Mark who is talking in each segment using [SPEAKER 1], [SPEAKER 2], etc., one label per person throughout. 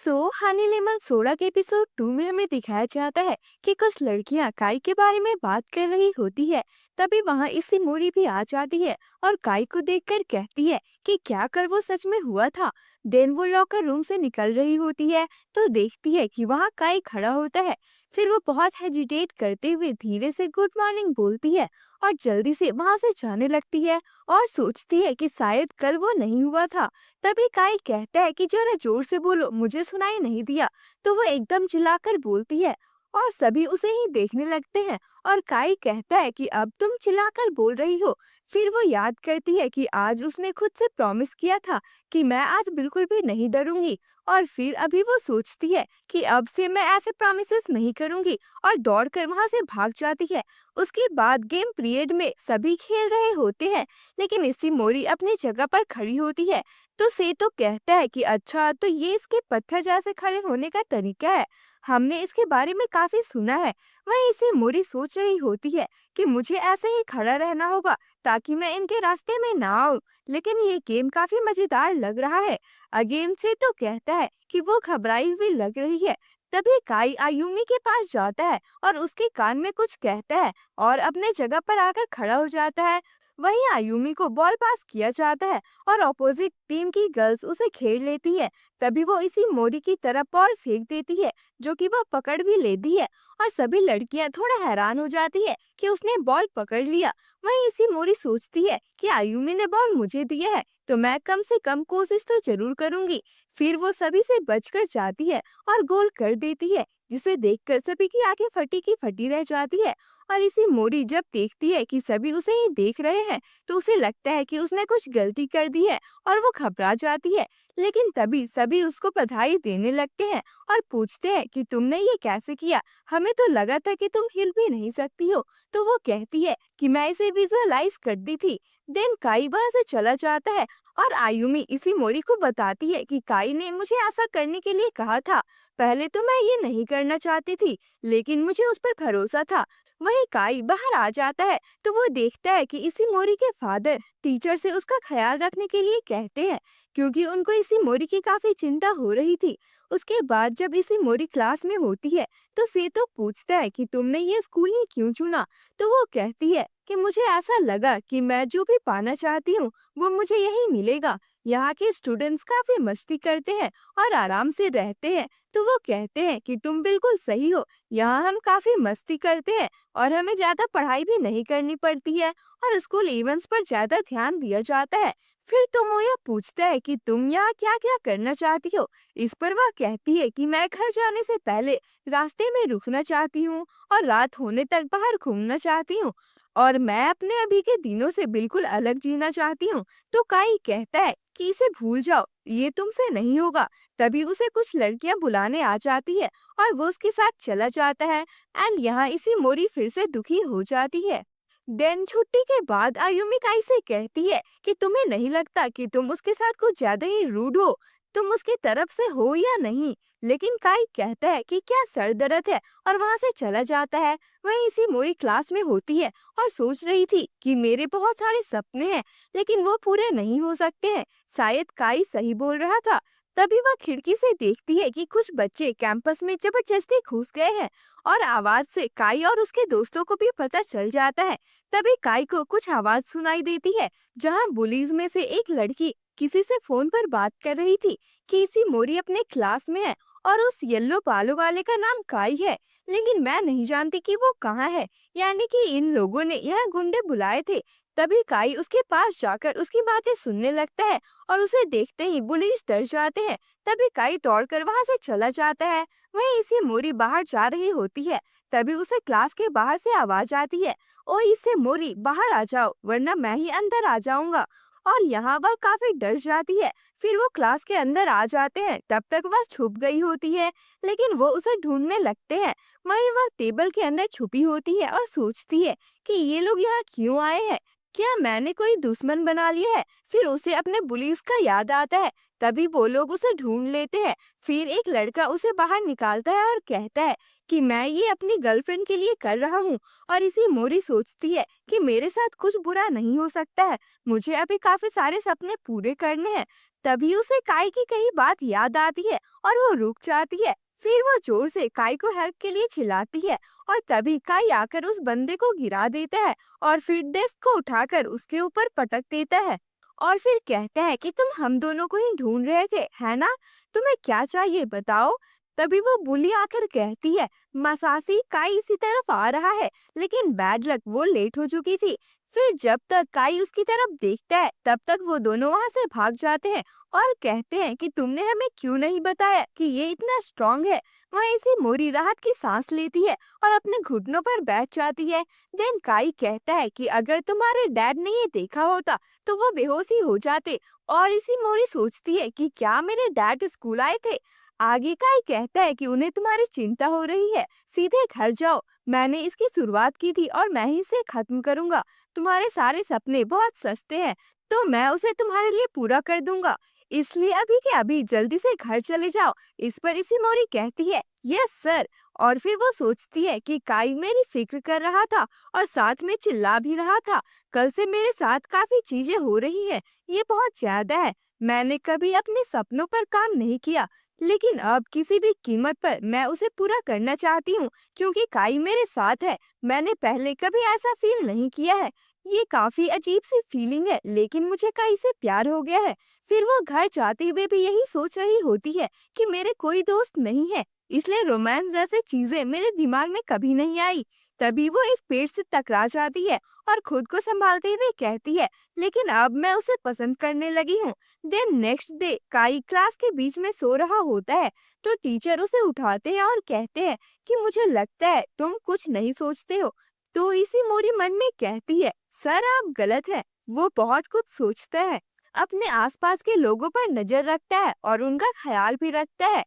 [SPEAKER 1] Honey lemon soda के episode 2 में हमें दिखाया जाता है कि कुछ लड़कियां काई के बारे में बात कर रही होती है। तभी वहां इसी मोरी भी आ जाती है और काई को देखकर कहती है कि क्या कर वो सच में हुआ था। देन वो लॉकर रूम से निकल रही होती है तो देखती है कि वहां काई खड़ा होता है। फिर वो बहुत हेजिटेट करते हुए धीरे से गुड मॉर्निंग बोलती है और जल्दी से वहां से जाने लगती है और सोचती है कि शायद कल वो नहीं हुआ था। तभी काई कहता है कि जरा जोर से बोलो, मुझे सुनाई नहीं दिया। तो वो एकदम चिल्लाकर बोलती है और सभी उसे ही देखने लगते हैं और काई कहता है कि अब तुम चिल्लाकर बोल रही हो। फिर वो याद करती है कि आज उसने खुद से प्रॉमिस किया था कि मैं आज बिल्कुल भी नहीं डरूंगी। और फिर अभी वो सोचती है कि अब से मैं ऐसे प्रॉमिसेस नहीं करूंगी और दौड़कर वहां से भाग जाती है। उसके बाद गेम पीरियड में सभी खेल रहे होते हैं, लेकिन इसी मोरी अपनी जगह पर खड़ी होती है। तो सेतो कहता है कि अच्छा, तो ये इसके पत्थर जैसे खड़े होने का तरीका है। हमने इसके बारे में काफी सुना है। वहीं इसी मोरी सोच रही होती है कि मुझे ऐसे ही खड़ा रहना होगा ताकि मैं इनके रास्ते में ना आऊं। लेकिन ये गेम काफी मजेदार लग रहा है। अगेन से तो कहता है कि वो घबराई हुई लग रही है। तभी काई आयुमी के पास जाता है और उसके कान में कुछ कहता है और अपने जगह पर आकर खड़ा हो जाता है। वहीं आयुमी को बॉल पास किया जाता है और ऑपोजिट टीम की गर्ल्स उसे घेर लेती है। तभी वो इसी मोरी की तरफ बॉल फेंक देती है, जो कि वो पकड़ भी लेती है और सभी लड़कियां थोड़ा हैरान हो जाती है कि उसने बॉल पकड़ लिया। वहीं इसी मोरी सोचती है कि आयुमी ने बॉल मुझे दिया है तो मैं कम से कम कोशिश तो जरूर करूंगी। फिर वो सभी से बचकर जाती है और गोल कर देती है, जिसे देखकर सभी की आंखें फटी की फटी रह जाती है। और इसी मोरी जब देखती है कि सभी उसे ही देख रहे हैं तो उसे लगता है कि उसने कुछ गलती कर दी है और वो घबरा जाती है। लेकिन तभी सभी उसको बधाई देने लगते हैं और पूछते हैं कि तुमने ये कैसे किया, हमें तो लगा था कि तुम हिल भी नहीं सकती हो। तो वो कहती है कि मैं इसे विजुअलाइज कर दी थी। देन काई वहां से चला जाता है और आयुमी इसी मोरी को बताती है कि काई ने मुझे ऐसा करने के लिए कहा था। पहले तो मैं ये नहीं करना चाहती थी, लेकिन मुझे उस पर भरोसा था। वहीं काई बाहर आ जाता है तो वो देखता है कि इसी मोरी के फादर टीचर से उसका ख्याल रखने के लिए कहते हैं, क्योंकि उनको इसी मोरी की काफी चिंता हो रही थी। उसके बाद जब इसी मोरी क्लास में होती है तो सेतो पूछता है कि तुमने ये स्कूल ही क्यों चुना। तो वो कहती है कि मुझे ऐसा लगा कि मैं जो भी पाना चाहती हूँ वो मुझे यही मिलेगा। यहाँ के स्टूडेंट्स काफी मस्ती करते हैं और आराम से रहते हैं। तो वो कहते हैं कि तुम बिल्कुल सही हो, यहाँ हम काफी मस्ती करते हैं और हमें ज्यादा पढ़ाई भी नहीं करनी पड़ती है और स्कूल इवेंट्स पर ज्यादा ध्यान दिया जाता है। फिर तोमोया पूछता है कि तुम यहाँ क्या क्या करना चाहती हो। इस पर वह कहती है कि मैं घर जाने से पहले रास्ते में रुकना चाहती हूँ और रात होने तक बाहर घूमना चाहती हूँ और मैं अपने अभी के दिनों से बिल्कुल अलग जीना चाहती हूँ। तो काई कहता है कि इसे भूल जाओ, ये तुमसे नहीं होगा। तभी उसे कुछ लड़कियां बुलाने आ जाती है और वो उसके साथ चला जाता है। एंड यहाँ इसी मोरी फिर से दुखी हो जाती है। देन छुट्टी के बाद आयुमी काई से कहती है कि तुम्हें नहीं लगता कि तुम उसके साथ कुछ ज्यादा ही रूड हो, तुम उसकी तरफ से हो या नहीं। लेकिन काई कहता है कि क्या सर दर्द है और वहां से चला जाता है। वहीं इसी मोरी क्लास में होती है और सोच रही थी कि मेरे बहुत सारे सपने हैं, लेकिन वो पूरे नहीं हो सकते हैं। शायद काई सही बोल रहा था। तभी वह खिड़की से देखती है कि कुछ बच्चे कैंपस में जबरदस्ती घुस गए हैं और आवाज से काई और उसके दोस्तों को भी पता चल जाता है। तभी काई को कुछ आवाज सुनाई देती है, जहां बुलीज में से एक लड़की किसी से फोन पर बात कर रही थी कि इसी मोरी अपने क्लास में है और उस येलो बालों वाले का नाम काई है। लेकिन मैं नहीं जानती कि वो कहाँ है, यानी कि इन लोगों ने यह गुंडे बुलाए थे। तभी काई उसके पास जाकर उसकी बातें सुनने लगता है और उसे देखते ही बुलीज डर जाते हैं। तभी काई दौड़कर वहां से चला जाता है। वहीं इसी मोरी बाहर जा रही होती है। तभी उसे क्लास के बाहर से आवाज आती है, ओ इससे मोरी बाहर आ जाओ वरना मैं ही अंदर आ जाऊंगा। और यहाँ वह काफी डर जाती है। फिर वो क्लास के अंदर आ जाते हैं, तब तक वह छुप गई होती है, लेकिन वो उसे ढूंढने लगते हैं। वहीं वह टेबल के अंदर छुपी होती है और सोचती है कि ये लोग यहाँ क्यों आए हैं, क्या मैंने कोई दुश्मन बना लिया है। फिर उसे अपने पुलिस का याद आता है। तभी वो लोग उसे ढूंढ लेते हैं। फिर एक लड़का उसे बाहर निकालता है और कहता है कि मैं ये अपनी गर्लफ्रेंड के लिए कर रहा हूँ। और इसी मोरी सोचती है कि मेरे साथ कुछ बुरा नहीं हो सकता है, मुझे अभी काफी सारे सपने पूरे करने हैं। तभी उसे काई की कही बात याद आती है और वो रुक जाती है। फिर वो जोर से काई को हेल्प के लिए चिल्लाती है और तभी काई आकर उस बंदे को गिरा देता है और फिर डेस्क को उठाकर उसके ऊपर पटक देता है और फिर कहता है कि तुम हम दोनों को ही ढूंढ रहे थे, है ना? तुम्हें क्या चाहिए बताओ? तभी वो बुली आकर कहती है, मसासी काई इसी तरफ आ रहा है, लेकिन बैड लक वो लेट हो चुकी थी। फिर जब तक काई उसकी तरफ देखता है तब तक वो दोनों वहां से भाग जाते हैं और कहते हैं कि तुमने हमें क्यों नहीं बताया कि ये इतना स्ट्रांग है। वहीं इसी मोरी राहत की सांस लेती है और अपने घुटनों पर बैठ जाती है। देन काई कहता है कि अगर तुम्हारे डैड ने ये देखा होता तो वो बेहोश ही हो जाते। और इसी मोरी सोचती है कि क्या मेरे डैड स्कूल आए थे। आगे काई कहता है कि उन्हें तुम्हारी चिंता हो रही है, सीधे घर जाओ। मैंने इसकी शुरुआत की थी और मैं ही इसे खत्म करूंगा। तुम्हारे सारे सपने बहुत सस्ते हैं, तो मैं उसे तुम्हारे लिए पूरा कर दूंगा। इसलिए अभी के अभी जल्दी से घर चले जाओ। इस पर इसी मोरी कहती है, यस सर। और फिर वो सोचती है कि काई मेरी फिक्र कर रहा था और साथ में चिल्ला भी रहा था। कल से मेरे साथ काफी चीजें हो रही है, ये बहुत ज्यादा है। मैंने कभी अपने सपनों पर काम नहीं किया, लेकिन अब किसी भी कीमत पर मैं उसे पूरा करना चाहती हूँ, क्योंकि काई मेरे साथ है। मैंने पहले कभी ऐसा फील नहीं किया है। ये काफी अजीब सी फीलिंग है, लेकिन मुझे काई से प्यार हो गया है। फिर वो घर जाते हुए भी यही सोच रही होती है कि मेरे कोई दोस्त नहीं है, इसलिए रोमांस जैसी चीजें मेरे दिमाग में कभी नहीं आई। तभी वो एक पेड़ से टकरा जाती है और खुद को संभालते हुए कहती है, लेकिन अब मैं उसे पसंद करने लगी हूँ। देन नेक्स्ट डे काई क्लास के बीच में सो रहा होता है, तो टीचर उसे उठाते हैं और कहते हैं कि मुझे लगता है तुम कुछ नहीं सोचते हो। तो इसी मोरी मन में कहती है, सर आप गलत है। वो बहुत कुछ सोचता है, अपने आसपास के लोगों पर नजर रखता है और उनका ख्याल भी रखता है।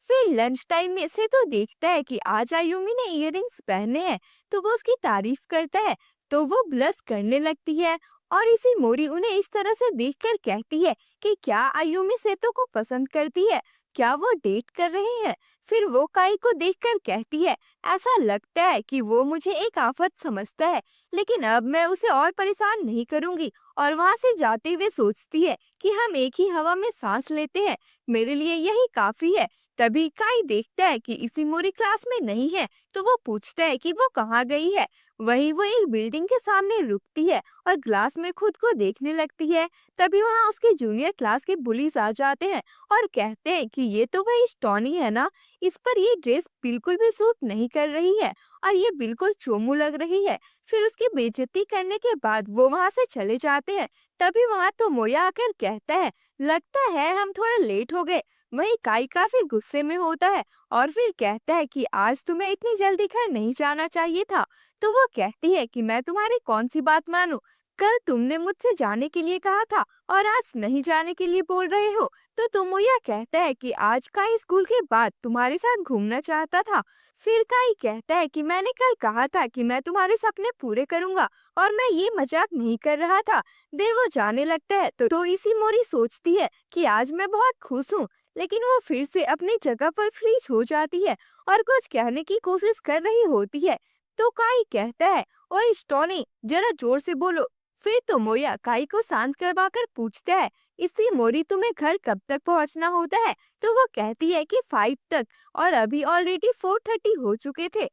[SPEAKER 1] फिर लंच टाइम में से तो देखता है कि आज आयुमी ने इयररिंग्स पहने हैं, तो वो उसकी तारीफ करता है। तो वो ब्लश करने लगती है और इसी मोरी उन्हें इस तरह से देखकर कहती है कि क्या आयुमी सेतो को पसंद करती है, क्या वो डेट कर रहे हैं। फिर वो काई को देखकर कहती है, ऐसा लगता है कि वो मुझे एक आफत समझता है, लेकिन अब मैं उसे और परेशान नहीं करूंगी। और वहां से जाते हुए सोचती है कि हम एक ही हवा में सांस लेते हैं, मेरे लिए यही काफी है। तभी काई देखता है कि इसी मोरी क्लास में नहीं है, तो वो पूछता है कि वो कहाँ गई है। वहीं वो एक बिल्डिंग के सामने रुकती है और ग्लास में खुद को देखने लगती है। तभी वहाँ उसके जूनियर क्लास के बुलीज आ जाते हैं और कहते हैं कि ये तो वही स्टॉनी है ना, इस पर ये ड्रेस बिल्कुल भी सूट नहीं कर रही है और ये बिल्कुल चोमू लग रही है। फिर उसकी बेइज्जती करने के बाद वो वहाँ से चले जाते हैं। तभी वहाँ तो मोया आकर कहता है, लगता है हम थोड़ा लेट हो गए। वहीं काई काफी गुस्से में होता है और फिर कहता है कि आज तुम्हें इतनी जल्दी घर नहीं जाना चाहिए था। तो वो कहती है कि मैं तुम्हारी कौन सी बात मानूं, कल तुमने मुझसे जाने के लिए कहा था और आज नहीं जाने के लिए बोल रहे हो। तो तुमोया कहता है कि आज काई स्कूल के बाद तुम्हारे साथ घूमना चाहता था। फिर काई कहता है कि मैंने कल कहा था कि मैं तुम्हारे सपने पूरे करूंगा और मैं ये मजाक नहीं कर रहा था। देर वो जाने लगता है तो इसी मोरी सोचती है कि आज मैं बहुत खुश हूँ, लेकिन वो फिर से अपनी जगह पर फ्रीज हो जाती है और कुछ कहने की कोशिश कर रही होती है। तो काई कहता है, ओए स्टोनी जरा जोर से बोलो। फिर तो मोया काई को शांत करवाकर पूछता है, इसी मोरी तुम्हें घर कब तक पहुंचना होता है? तो वो कहती है कि 5 तक, और अभी ऑलरेडी 4:30 हो चुके थे।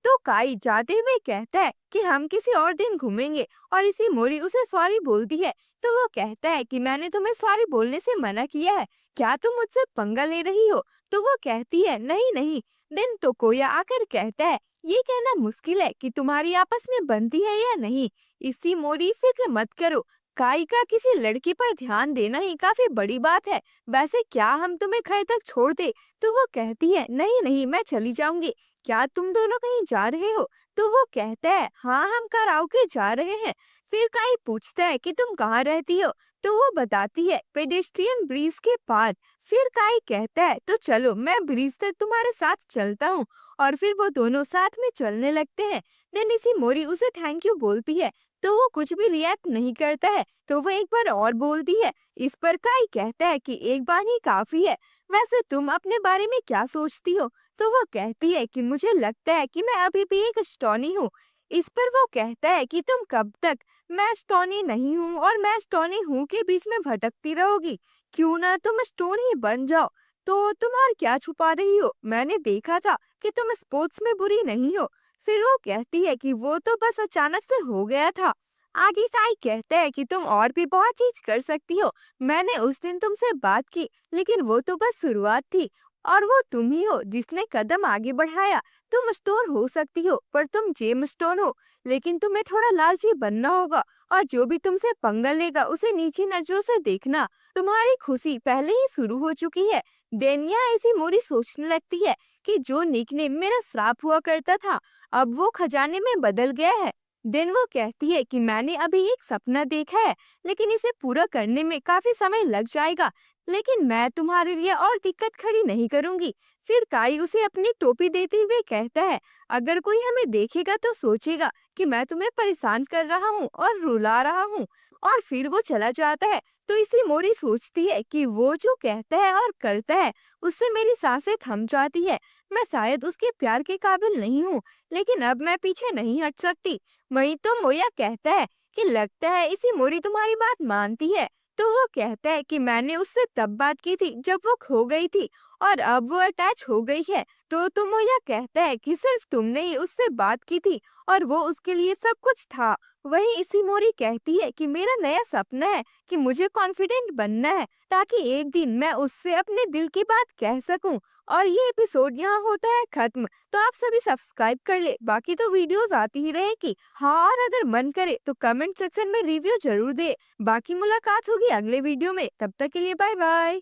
[SPEAKER 1] तो काई जाते हुए कहता है कि हम किसी और दिन घूमेंगे और इसी मोरी उसे सॉरी बोलती है। तो वो कहता है कि मैंने तुम्हें सॉरी बोलने से मना किया है, क्या तुम मुझसे पंगा ले रही हो? तो वो कहती है, नहीं नहीं। दिन तो कोया आकर कहता है, ये कहना मुश्किल है कि तुम्हारी आपस में बनती है या नहीं। इसी मोरी फिक्र मत करो, काई का किसी लड़की पर ध्यान देना ही काफी बड़ी बात है। वैसे क्या हम तुम्हें घर तक छोड़ दे? तो वो कहती है, नहीं नहीं मैं चली जाऊंगी। क्या तुम दोनों कहीं जा रहे हो? तो वो कहता है, हाँ हम कराओके जा रहे हैं। फिर काई पूछता है कि तुम कहाँ रहती हो? तो वो बताती है, पेडेस्ट्रियन ब्रिज के पार। फिर काई कहता है, तो चलो मैं ब्रिज तक तुम्हारे साथ चलता हूँ। और फिर वो दोनों साथ में चलने लगते हैं। देन इसी मोरी उसे थैंक यू बोलती है, तो वो कुछ भी रिएक्ट नहीं करता है। तो वो एक बार और बोलती है। इस पर काई कहता है कि एक बार ही काफी है। वैसे तुम अपने बारे में क्या सोचती हो? तो वो कहती है कि मुझे लगता है कि मैं अभी भी एक स्टोनी हूँ। इस पर वो कहता है कि तुम कब तक मैं स्टोनी नहीं हूँ और मैं स्टोनी हूँ के बीच में भटकती रहोगी? क्यों ना तुम स्टोन ही बन जाओ। तो तुम और क्या छुपा रही हो? मैंने देखा था कि तुम स्पोर्ट्स में बुरी नहीं हो। फिर वो कहती है कि वो तो बस अचानक से हो गया था। आगे काई कहता है कि तुम और भी बहुत चीज कर सकती हो। मैंने उस दिन तुमसे बात की, लेकिन वो तो बस शुरुआत थी। और वो तुम ही हो जिसने कदम आगे बढ़ाया। तुम स्टोन हो सकती हो, पर तुम जेम स्टोन हो। लेकिन तुम्हें थोड़ा लालची बनना होगा, और जो भी तुमसे पंगा लेगा उसे नीची नजरों से देखना। तुम्हारी खुशी पहले ही शुरू हो चुकी है। डेनिया ऐसी मोरी सोचने लगती है कि जो निकनेम मेरा श्राप हुआ करता था, अब वो खजाने में बदल गया है। देन वो कहती है कि मैंने अभी एक सपना देखा है, लेकिन इसे पूरा करने में काफी समय लग जाएगा। लेकिन मैं तुम्हारे लिए और दिक्कत खड़ी नहीं करूंगी। फिर काई उसे अपनी टोपी देते हुए कहता है, अगर कोई हमें देखेगा तो सोचेगा कि मैं तुम्हें परेशान कर रहा हूँ और रुला रहा हूँ। और फिर वो चला जाता है। तो इसी मोरी सोचती है कि वो जो कहता है और करता है, उससे मेरी सांसें थम जाती है। मैं शायद उसके प्यार के काबिल नहीं हूँ, लेकिन अब मैं पीछे नहीं हट सकती। वहीं तो मोया कहता है कि लगता है इसी मोरी तुम्हारी बात मानती है। तो वो कहता है कि मैंने उससे तब बात की थी जब वो खो गई थी, और अब वो अटैच हो गई है। तो मोया कहता है कि सिर्फ तुमने ही उससे बात की थी, और वो उसके लिए सब कुछ था। वहीं इसी मोरी कहती है कि मेरा नया सपना है कि मुझे कॉन्फिडेंट बनना है, ताकि एक दिन मैं उससे अपने दिल की बात कह सकूं। और ये एपिसोड यहाँ होता है खत्म। तो आप सभी सब्सक्राइब कर ले, बाकी तो वीडियोस आती ही रहेगी। हाँ, और अगर मन करे तो कमेंट सेक्शन में रिव्यू जरूर दे। बाकी मुलाकात होगी अगले वीडियो में, तब तक के लिए बाय बाय।